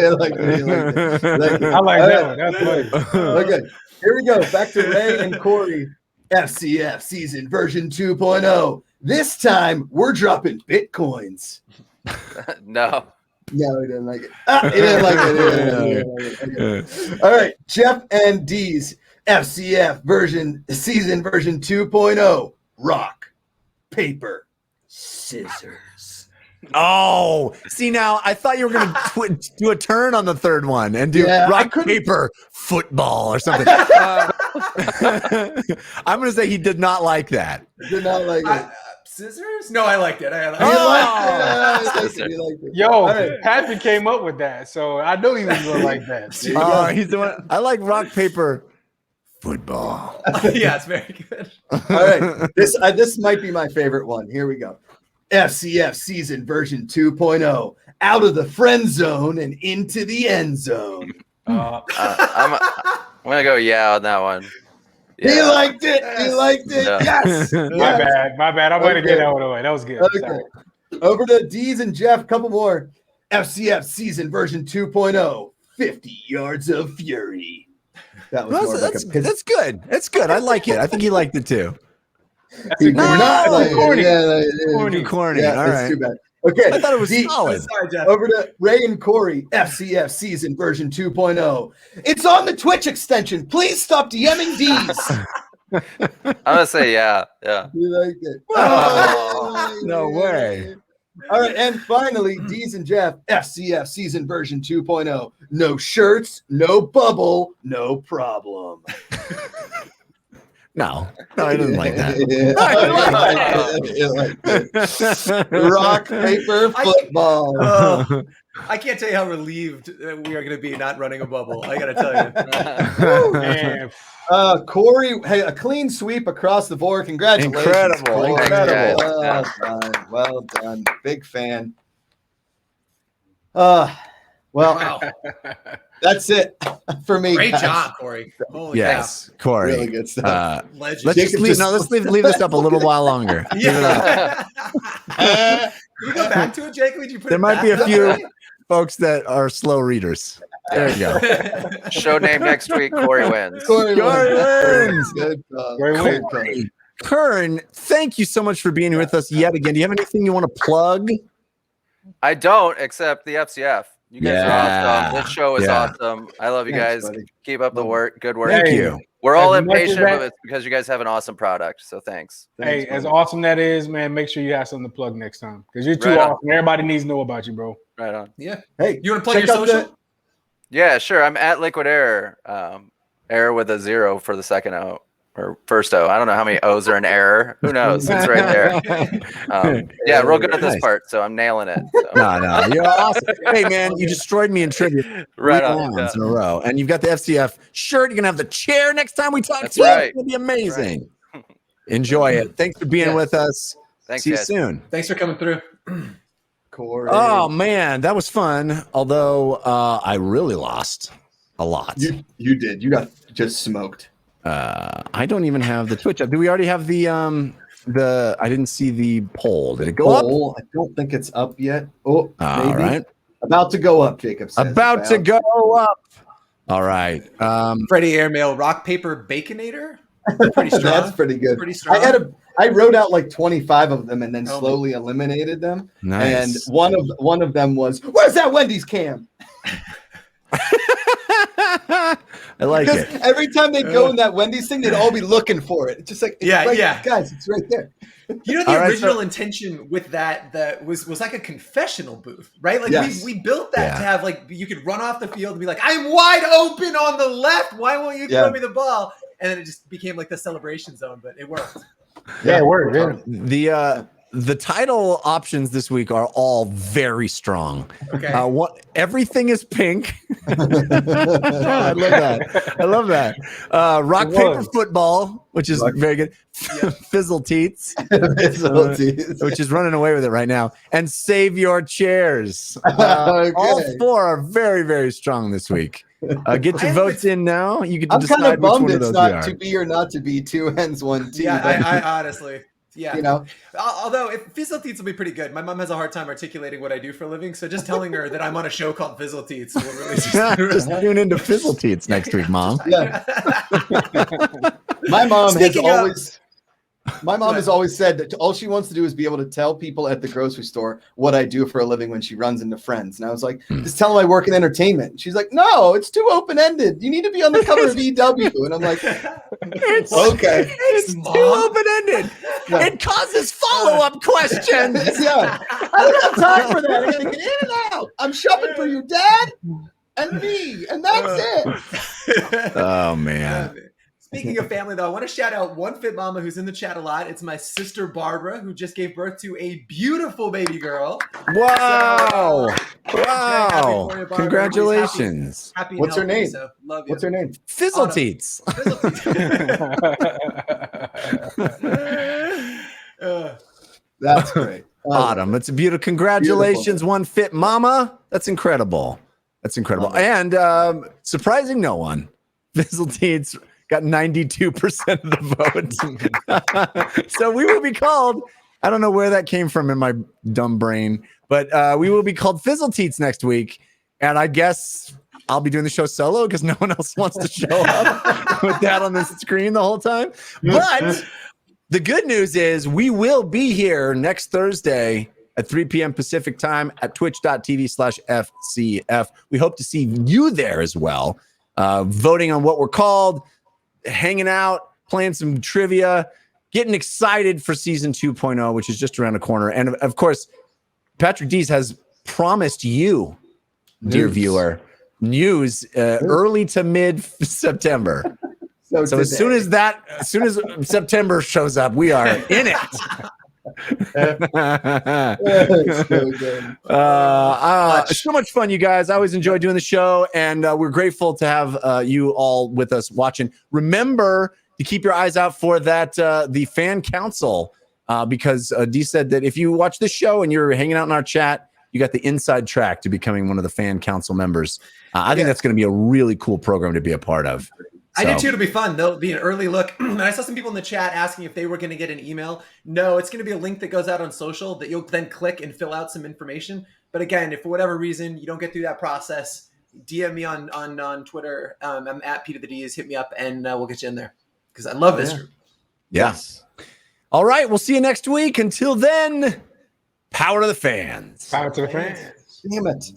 I like it. I like that one. That's funny. Okay, here we go. Back to Ray and Corey. FCF season version 2.0. This time we're dropping Bitcoins. no. No, he didn't like it. He didn't like it. Okay. All right, Jeff and Dees. FCF season version 2.0. Rock, paper, scissors. Oh, see now, I thought you were going to do a turn on the third one and do rock, paper, football or something. I'm going to say he did not like that. Did not like it. Scissors? No, I liked it. I liked it. Yo, Pappy came up with that, so I knew he was going to like that. He's the one. I like rock, paper, football. Yeah, it's very good. All right, this might be my favorite one. Here we go. FCF season version 2.0. Out of the friend zone and into the end zone. I'm gonna go on that one. Yeah. He liked it. He liked it. Yeah. Yes. My bad. I'm gonna get that one away. That was good. Okay. Sorry. Over to Dees and Jeff. Couple more. FCF season version 2.0. 50 yards of fury. That was that's good. That's good. I like it. I think he liked it too. Corny. Yeah, all right. Too bad. Okay. I thought it was solid. Sorry, Jeff. Over to Ray and Corey, FCF season version 2.0. It's on the Twitch extension. Please stop DMing Dees. I'm gonna say yeah. You like it? Oh, no way. All right, and finally, Dees and Jeff, FCF season version 2.0. No shirts, no bubble, no problem. No, he doesn't like that. Rock, paper, football. I can't tell you how relieved we are going to be not running a bubble. I got to tell you. Man. Corey, hey, a clean sweep across the board. Congratulations. Incredible. Well done. Big fan. Well, that's it for me. Great guys. job, Corey. Holy Yes, Corey. Really good stuff. Legend. Let's leave this up a little while longer. Yeah. Can you go back to it, Jake? Would you put There might be a few folks that are slow readers. There you go. Show name next week. Corey wins. Corey wins. Good. Good. Kern, thank you so much for being with us yet again. Do you have anything you want to plug? I don't, except the FCF. You guys are awesome. This show is awesome. I love you guys. Buddy. Keep up the work. Good work. Thank you. We're all As much as impatient, that- but it's because you guys have an awesome product. So thanks. Hey, as awesome that is, man, make sure you have something to plug next time because you're too Right on. awesome. Everybody needs to know about you, bro. Right on. Yeah. Hey, You want to plug your check out social? Yeah, sure. I'm at Liquid Error. Error with a 0 for the second O or first O. I don't know how many O's are in error. Who knows? It's right there. Yeah, real good at this Nice. part, so I'm nailing it. So. No, you're awesome. Hey, man, you destroyed me in trivia. Right 3 on. rounds in a row. And you've got the FCF shirt. You're going to have the chair next time we talk That's to you. right. It's going to be amazing. Enjoy it. Thanks for being with us. Thanks, See you guys. soon. Thanks for coming through. Corey. Oh, man, that was fun. Although I really lost a lot. You did. You got just smoked. I don't even have the Twitch up. Do we already have the I didn't see the poll. Did it go up? I don't think it's up yet. Oh, All maybe. right. About to go up, Jacob says. About to go up. All right. Freddie Airmail, rock, paper, baconator. Pretty strong. That's pretty good. Pretty strong. I wrote out like 25 of them and then Oh. slowly eliminated them. Nice. And one of them was, where's that Wendy's cam? I like Because it. every time they'd go in that Wendy's thing, they'd all be looking for it. It's just like, it's Yeah, right, yeah. guys, it's right there. You know, the All right, original intention with that was like a confessional booth, right? Like Yes. we built that Yeah. to have like you could run off the field and be like, I'm wide open on the left. Why won't you throw me the ball? And then it just became like the celebration zone, but it worked. Yeah, word. Yeah. The title options this week are all very strong. Okay. Everything is pink. I love that. Rock paper football, which is very good. Fizzle teats, which is running away with it right now. And save your chairs. All four are very, very strong this week. Get your votes in now. You get to decide kind of which one bummed of it's those not you are. to be or not to be, two hens, one team. Yeah, I honestly, yeah. You know, although Fizzle Teats will be pretty good. My mom has a hard time articulating what I do for a living, so just telling her that I'm on a show called Fizzle Teats will really just tune into Fizzle Teats next week, Mom. Yeah. My mom has always said that all she wants to do is be able to tell people at the grocery store what I do for a living when she runs into friends. And I was like, just tell them I work in entertainment. And she's like, no, it's too open-ended. You need to be on the cover of EW. And I'm like, okay. It's too open-ended. Yeah. It causes follow-up questions. Yeah. I don't have time for that. I gotta get in and out. I'm shopping for your dad and me, and that's it. Oh, man. Speaking of family, though, I want to shout out one fit mama who's in the chat a lot. It's my sister Barbara, who just gave birth to a beautiful baby girl. Wow! So, wow! You, Congratulations! Happy What's her name? So love you. What's her name? Fizzle Teats. That's great. Autumn. It's a beautiful. Congratulations, one fit mama. That's incredible. That's incredible. And surprising no one, Fizzle Teats got 92% of the vote. So we will be called, I don't know where that came from in my dumb brain, but we will be called Fizzle Teats next week. And I guess I'll be doing the show solo because no one else wants to show up with that on the screen the whole time. But the good news is we will be here next Thursday at 3 p.m. Pacific time at twitch.tv/FCF. We hope to see you there as well, voting on what we're called, hanging out, playing some trivia, getting excited for season 2.0, which is just around the corner. And of course, Patrick Dees has promised you, dear viewer, news early to mid September. So as soon as September shows up, we are in it. So much fun, you guys. I always enjoy doing the show, and we're grateful to have you all with us watching. Remember to keep your eyes out for that the fan council, because Dee said that if you watch this show and you're hanging out in our chat, you got the inside track to becoming one of the fan council members. I think that's going to be a really cool program to be a part of. I do too. It'll be fun. There'll be an early look. And I saw some people in the chat asking if they were going to get an email. No, it's going to be a link that goes out on social that you'll then click and fill out some information. But again, if for whatever reason you don't get through that process, DM me on Twitter. I'm at Peter the Dees. Hit me up and we'll get you in there because I love this group. Yes. All right. We'll see you next week. Until then, power to the fans. Power to the fans. Damn it.